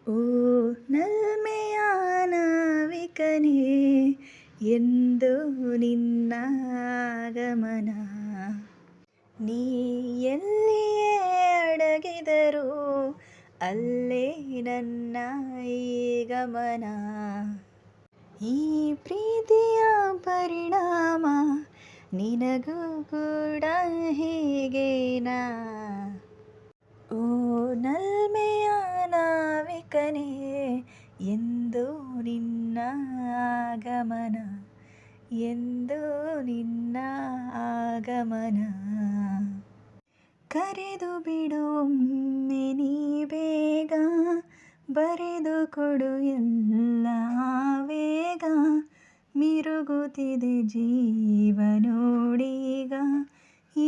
ಓ ನಲ್ಮೆಯ ನಾವಿಕನೇ ಎಂದು ನಿನ್ನಾಗಮನ, ನೀ ಎಲ್ಲಿಯೇ ಅಡಗಿದರೂ ಅಲ್ಲೇ ನನ್ನ ಈ ಗಮನ. ಈ ಪ್ರೀತಿಯ ಪರಿಣಾಮ ನಿನಗೂ ಕೂಡ ಹೀಗೇನಾ? ಓ ನಲ್ಮೆಯ ನಾವಿಕನೇ ಎಂದು ನಿನ್ನ ಆಗಮನ, ಎಂದು ನಿನ್ನ ಆಗಮನ. ಕರೆದು ಬಿಡು ಒಮ್ಮೆ ನೀ ಬೇಗ, ಬರೆದು ಕೊಡು ಎಲ್ಲ ಆವೇಗ. ಮಿರುಗುತ್ತಿದೆ ಜೀವ ನೋಡೀಗ,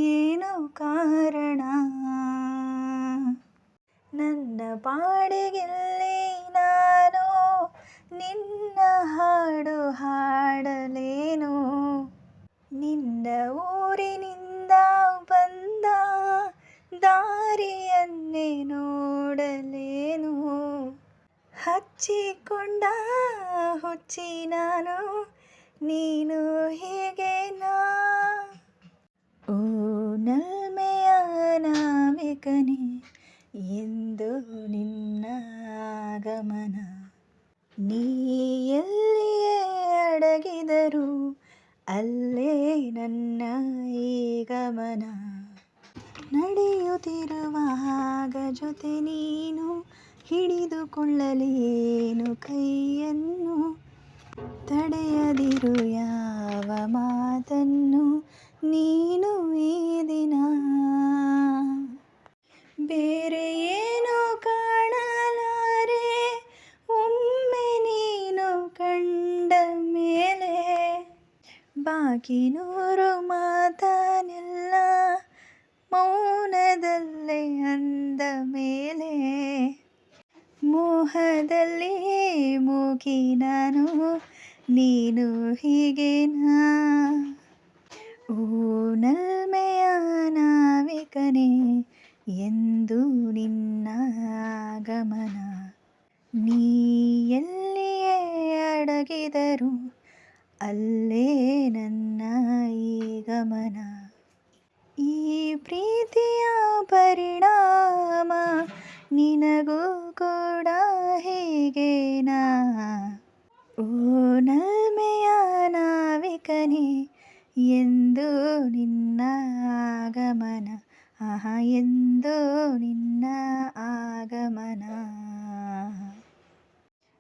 ಏನು ಕಾರಣ? ನನ್ನ ಪಾಡಿಗಿಲ್ಲಿ ನಾನು ನಿನ್ನ ಹಾಡು ಹಾಡಲೇನು? ನಿನ್ನ ಊರಿನಿಂದ ಬಂದ ದಾರಿಯನ್ನೇ ನೋಡಲೇನು? ಹಚ್ಚಿಕೊಂಡ ಹುಚ್ಚಿ ನಾನು, ನೀನು ಹೀಗೇನಾ? ಓ ನಲ್ಮೆಯ ನಾವಿಕನೇ ಎಂದು ನಿನ್ನ ಆಗಮನ, ನೀ ಎಲ್ಲಿಯೇ ಅಡಗಿದರೂ ಅಲ್ಲೇ ನನ್ನ ಈ ಗಮನ. ನಡೆಯುತ್ತಿರುವಾಗ ಜೊತೆ ನೀನು, ಹಿಡಿದುಕೊಳ್ಳಲೇನು ಕೈಯನ್ನು? ತಡೆಯದಿರು ಯಾವ ಮಾತನ್ನು ನೀನು ಈ ದಿನ. ಬೇರೆ ಏನೋ ಕಾಣಲಾರೆ ಒಮ್ಮೆ ನೀನು ಕಂಡ ಮೇಲೆ. ಬಾಕಿ ನೂರು ಮಾತನೆಲ್ಲ ಮೌನದಲ್ಲೇ ಅಂದ ಮೇಲೆ. ಮೋಹದಲ್ಲಿ ಮೂಕಿ ನಾನು, ನೀನು ಹೀಗೇನಾ? ಓ ನಲ್ಮೆಯ ನಾವಿಕನೇ ಎಂದು ನಿನ್ನ ಆಗಮನ, ನೀ ಎಲ್ಲಿಯೇ ಅಡಗಿದರೂ ಅಲ್ಲೇ ನನ್ನ ಈ ಗಮನ. ಈ ಪ್ರೀತಿಯ ಪರಿಣಾಮ ನಿನಗೂ ಕೂಡ ಹೀಗೇನಾ? ಓ ನಲ್ಮೆಯ ನಾವಿಕನೇ ಎಂದು ನಿನ್ನ ಆಗಮನ, ಎಂದು ನಿನ್ನ ಆಗಮನ.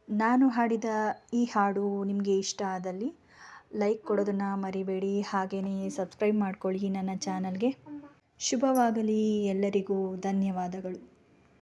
ನಾನು ಹಾಡಿದ ಈ ಹಾಡು ನಿಮಗೆ ಇಷ್ಟ ಆದಲ್ಲಿ ಲೈಕ್ ಕೊಡೋದನ್ನು ಮರಿಬೇಡಿ. ಹಾಗೆಯೇ ಸಬ್ಸ್ಕ್ರೈಬ್ ಮಾಡ್ಕೊಳ್ಳಿ ನನ್ನ ಚಾನಲ್ಗೆ. ಶುಭವಾಗಲಿ ಎಲ್ಲರಿಗೂ. ಧನ್ಯವಾದಗಳು.